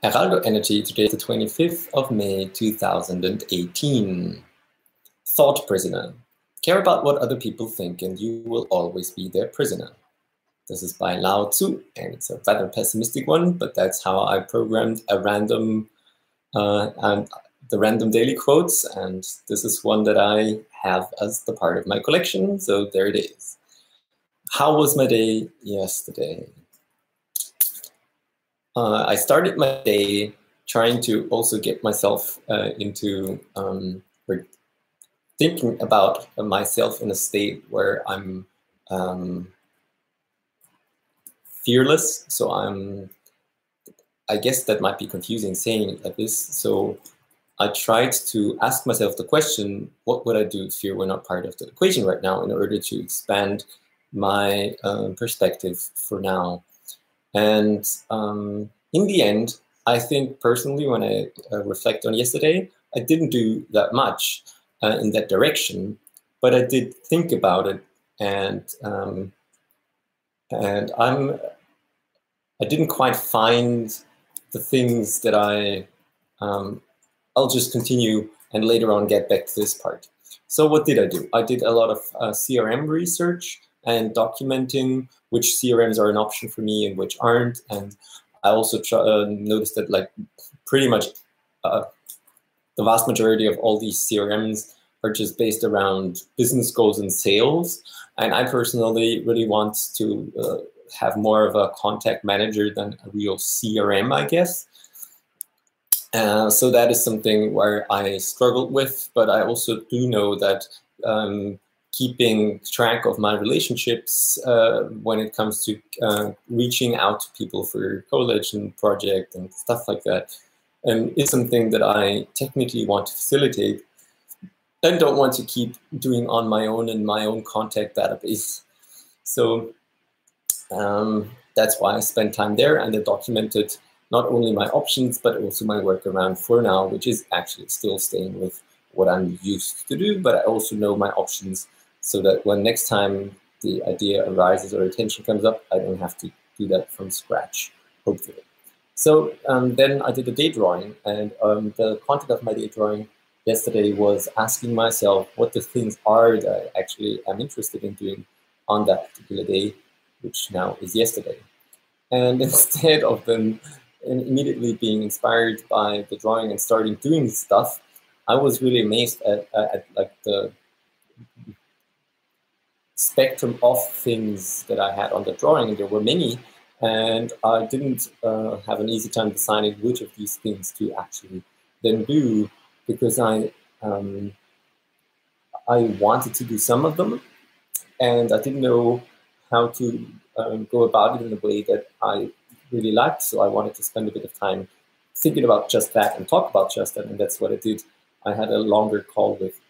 Heraldo Energy, today is the 25th of May 2018. Thought prisoner. Care about what other people think and you will always be their prisoner. This is by Lao Tzu, and it's a rather pessimistic one, but that's how I programmed a random and the random daily quotes, and this is one that I have as the part of my collection, so there it is. How was my day yesterday? I started my day trying to also get myself into thinking about myself in a state where I'm fearless. So I guess that might be confusing saying it like this. So I tried to ask myself the question, what would I do if fear were not part of the equation right now, in order to expand my perspective for now. And in the end, I think personally, when I reflect on yesterday, I didn't do that much in that direction, but I did think about it, and I didn't quite find the things that I'll just continue and later on get back to this part. So what did I do? I did a lot of CRM research and documenting which CRMs are an option for me and which aren't. And I also noticed that like pretty much the vast majority of all these CRMs are just based around business goals and sales. And I personally really want to have more of a contact manager than a real CRM, I guess. So that is something where I struggled with, but I also do know that keeping track of my relationships when it comes to reaching out to people for college and project and stuff like that is something that I technically want to facilitate and don't want to keep doing on my own in my own contact database. So that's why I spent time there, and I documented not only my options, but also my workaround for now, which is actually still staying with what I'm used to do, but I also know my options so that when next time the idea arises or attention comes up, I don't have to do that from scratch, hopefully. So then I did a day drawing, and the content of my day drawing yesterday was asking myself what the things are that I actually am interested in doing on that particular day, which now is yesterday. And instead of them immediately being inspired by the drawing and starting doing stuff, I was really amazed at like the spectrum of things that I had on the drawing, and there were many, and I didn't have an easy time deciding which of these things to actually then do, because I wanted to do some of them, and I didn't know how to go about it in a way that I really liked. So I wanted to spend a bit of time thinking about just that and talk about just that, and that's what I did. I had a longer call with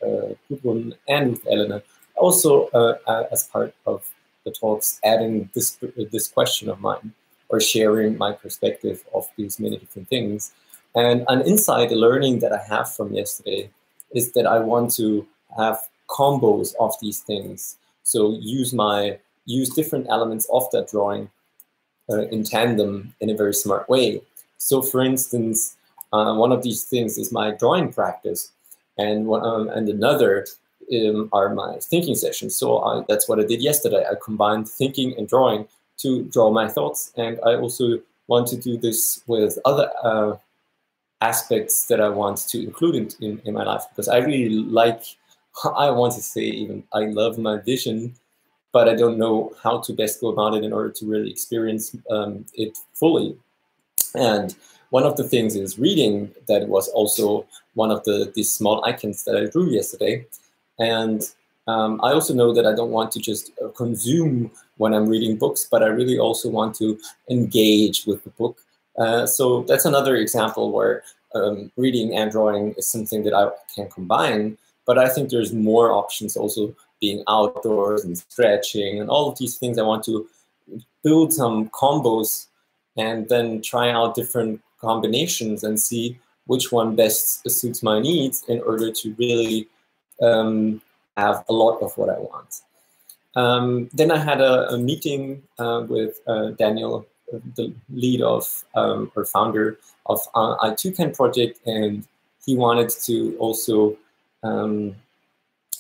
Gudrun and with Elena, also as part of the talks, adding this question of mine, or sharing my perspective of these many different things. And an insight, a learning that I have from yesterday is that I want to have combos of these things. So use different elements of that drawing in tandem in a very smart way. So for instance, one of these things is my drawing practice, and another are my thinking sessions. So that's what I did yesterday. I combined thinking and drawing to draw my thoughts, and I also want to do this with other aspects that I want to include in my life, because I really like, I want to say even, I love my vision, but I don't know how to best go about it in order to really experience it fully. And one of the things is reading. That was also one of these small icons that I drew yesterday. And I also know that I don't want to just consume when I'm reading books, but I really also want to engage with the book. So that's another example where reading and drawing is something that I can combine, but I think there's more options also, being outdoors and stretching and all of these things. I want to build some combos and then try out different combinations and see which one best suits my needs in order to really have a lot of what I want. Then I had a meeting with Daniel the lead of or founder of I2CAN project, and he wanted to also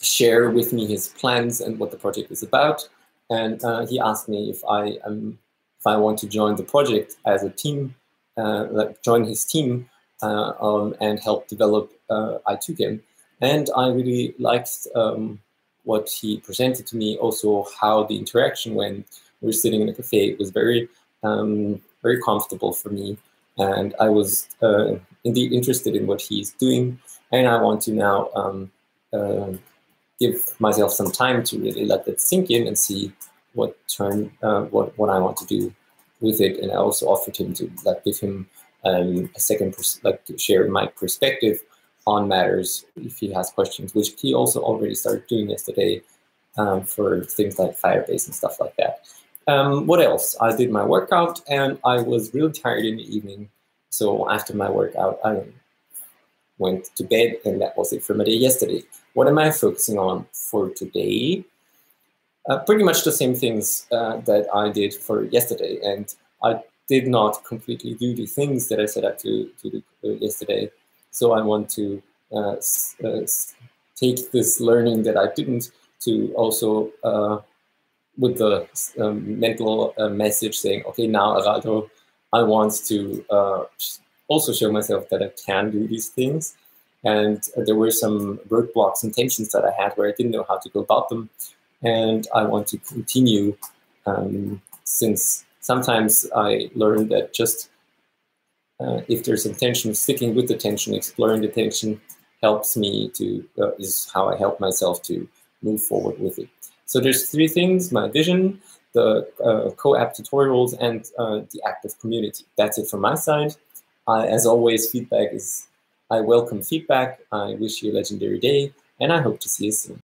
share with me his plans and what the project is about. And he asked me if I want to join the project as a team, like join his team and help develop I2CAN. And I really liked what he presented to me, also how the interaction went. We were sitting in a cafe. It was very, very comfortable for me. And I was indeed interested in what he's doing. And I want to now give myself some time to really let that sink in and see what what I want to do with it. And I also offered him to give him a second, share my perspective on matters if he has questions, which he also already started doing yesterday for things like Firebase and stuff like that. What else? I did my workout and I was really tired in the evening. So after my workout, I went to bed, and that was it for my day yesterday. What am I focusing on for today? Pretty much the same things that I did for yesterday. And I did not completely do the things that I set out to do yesterday. So I want to take this learning that I didn't to also with the mental message saying, okay, now Araldo, I want to also show myself that I can do these things. And there were some roadblocks and tensions that I had where I didn't know how to go about them. And I want to continue since sometimes I learned that just if there's some tension, sticking with the tension, exploring the tension helps me to, is how I help myself to move forward with it. So there's three things: my vision, the co-app tutorials, and the active community. That's it from my side. As always, feedback is, I welcome feedback. I wish you a legendary day, and I hope to see you soon.